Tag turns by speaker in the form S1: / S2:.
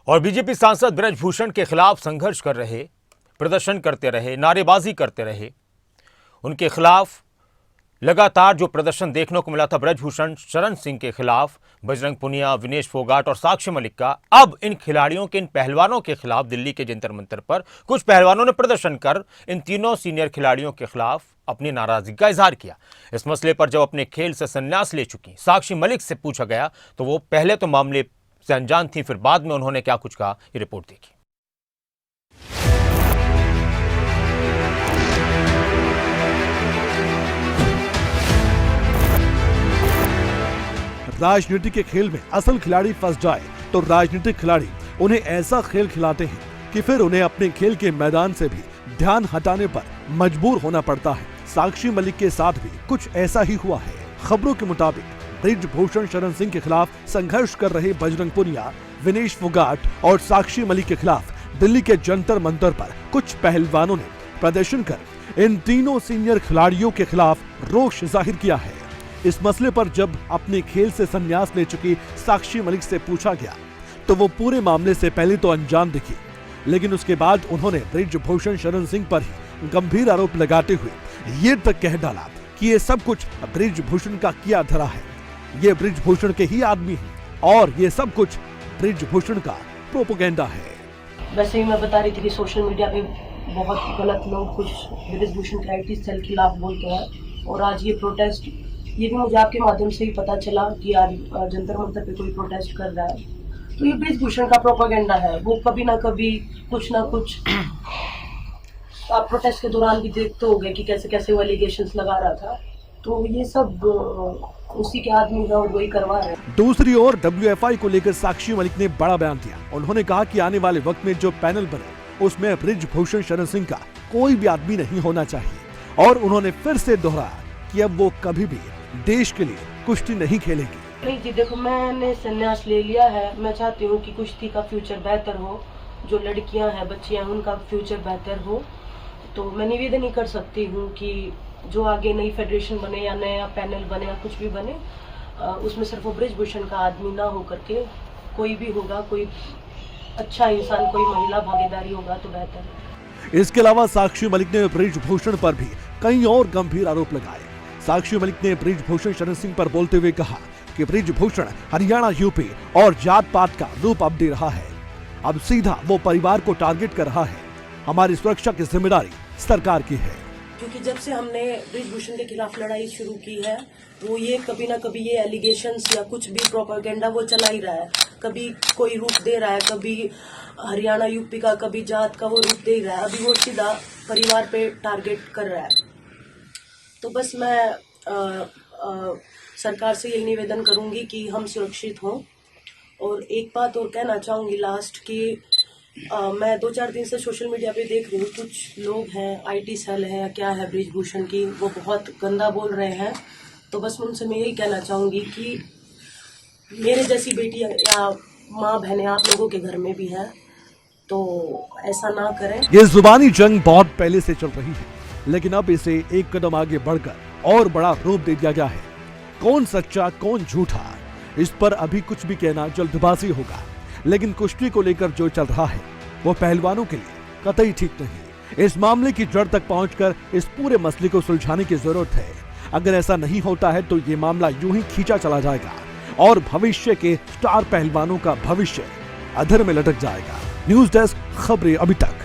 S1: और बीजेपी सांसद ब्रजभूषण के खिलाफ संघर्ष कर रहे, प्रदर्शन करते रहे, नारेबाजी करते रहे। उनके खिलाफ लगातार जो प्रदर्शन देखने को मिला था ब्रजभूषण शरण सिंह के खिलाफ, बजरंग पुनिया, विनेश फोगाट और साक्षी मलिक का, अब इन खिलाड़ियों के, इन पहलवानों के खिलाफ दिल्ली के जंतर मंतर पर कुछ पहलवानों ने प्रदर्शन कर इन तीनों सीनियर खिलाड़ियों के खिलाफ अपनी नाराजगी का इजहार किया। इस मसले पर जब अपने खेल से संन्यास ले चुकी साक्षी मलिक से पूछा गया तो वो पहले तो मामले से अनजान थी, फिर बाद में उन्होंने क्या कुछ कहा, ये रिपोर्ट देखी।
S2: राजनीति के खेल में असल खिलाड़ी फंस जाए तो राजनीतिक खिलाड़ी उन्हें ऐसा खेल खिलाते हैं कि फिर उन्हें अपने खेल के मैदान से भी ध्यान हटाने पर मजबूर होना पड़ता है। साक्षी मलिक के साथ भी कुछ ऐसा ही हुआ है। खबरों के मुताबिक ब्रजभूषण शरण सिंह के खिलाफ संघर्ष कर रहे बजरंग पुनिया, विनेश फोगाट और साक्षी मलिक के खिलाफ दिल्ली के जंतर मंतर पर कुछ पहलवानों ने प्रदर्शन कर इन तीनों सीनियर खिलाड़ियों के खिलाफ रोष जाहिर किया है। इस मसले पर जब अपने खेल से संन्यास ले चुकी साक्षी मलिक से पूछा गया तो वो पूरे मामले से पहले तो अनजान दिखी, लेकिन उसके बाद उन्होंने ब्रजभूषण शरण सिंह पर ही गंभीर आरोप लगाते हुए ये तक कह डाला कि ये सब कुछ ब्रजभूषण का किया धरा है, ये ब्रजभूषण के ही आदमी हैं और ये सब कुछ ब्रजभूषण का प्रोपेगेंडा है।
S3: वैसे ही मैं बता रही थी कि सोशल मीडिया पे बहुत गलत लोग कुछ ब्रजभूषण के आईटी सेल के खिलाफ बोलते हैं, और आज ये प्रोटेस्ट, ये भी मुझे आपके माध्यम से ही पता चला कि आज जंतर मंतर पे कोई प्रोटेस्ट कर रहा है, तो ये ब्रजभूषण का प्रोपेगेंडा है। वो कभी ना कभी कुछ ना कुछ, आप प्रोटेस्ट के दौरान भी देखते होंगे कि कैसे कैसे वो एलिगेशंस लगा रहा था, तो ये सब उसी के आदमी है और वही करवा रहे हैं।
S2: दूसरी ओर WFI को लेकर साक्षी मलिक ने बड़ा बयान दिया। उन्होंने कहा कि आने वाले वक्त में जो पैनल बने उसमें ब्रजभूषण शरण सिंह का कोई भी आदमी नहीं होना चाहिए, और उन्होंने फिर से दोहराया कि अब वो कभी भी देश के लिए कुश्ती नहीं खेलेगी।
S3: नहीं जी, देखो, मैंने संन्यास ले लिया है। मैं चाहती हूँ कि कुश्ती का फ्यूचर बेहतर हो, जो लड़कियां हैं, बच्चियां हैं, उनका फ्यूचर बेहतर हो। तो मैं निवेदन ही कर सकती हूँ कि जो आगे नई फेडरेशन बने या नया पैनल बने या कुछ भी बने, उसमें सिर्फ वो ब्रजभूषण का आदमी ना हो करके कोई भी होगा, कोई अच्छा इंसान, कोई महिला भागीदारी होगा तो बेहतर है।
S2: इसके अलावा साक्षी मलिक ने ब्रजभूषण पर भी कई और गंभीर आरोप लगाए। साक्षी मलिक ने ब्रजभूषण शरण सिंह पर बोलते हुए कहा कि ब्रजभूषण हरियाणा, यूपी और जात पात का रूप अब दे रहा है। अब सीधा वो परिवार को टारगेट कर रहा है। हमारी सुरक्षा की जिम्मेदारी सरकार की है।
S3: क्योंकि जब से हमने ब्रजभूषण के खिलाफ लड़ाई शुरू की है, तो ये कभी ना कभी ये एलिगेशंस या कुछ भी प्रोपेगेंडा वो चला ही रहा है। कभी कोई रूप दे रहा है, कभी हरियाणा, यूपी का, कभी जात का वो रूप दे रहा है। अभी वो सीधा परिवार पे टारगेट कर रहा है। तो बस मैं सरकार से यही निवेदन करूंगी कि हम सुरक्षित हों। और एक बात और कहना चाहूँगी लास्ट कि मैं 2-4 दिन से सोशल मीडिया पे देख रही हूँ, कुछ लोग हैं, आईटी सेल है, क्या है ब्रजभूषण की, वो बहुत गंदा बोल रहे हैं। तो बस उनसे मैं यही कहना चाहूँगी कि मेरे जैसी बेटी या माँ बहनें आप लोगों के घर में भी है, तो ऐसा ना करें।
S2: ये जुबानी जंग बहुत पहले से चल रही है, लेकिन अब इसे एक कदम आगे बढ़कर और बड़ा रूप दे दिया गया है। कौन सच्चा कौन झूठा, इस पर अभी कुछ भी कहना जल्दबाजी होगा, लेकिन कुश्ती को लेकर जो चल रहा है वो पहलवानों के लिए कतई ठीक नहीं। इस मामले की जड़ तक पहुंचकर इस पूरे मसले को सुलझाने की जरूरत है। अगर ऐसा नहीं होता है तो ये मामला यूं ही खींचा चला जाएगा और भविष्य के स्टार पहलवानों का भविष्य अधर में लटक जाएगा। न्यूज़ डेस्क, खबरें अभी तक।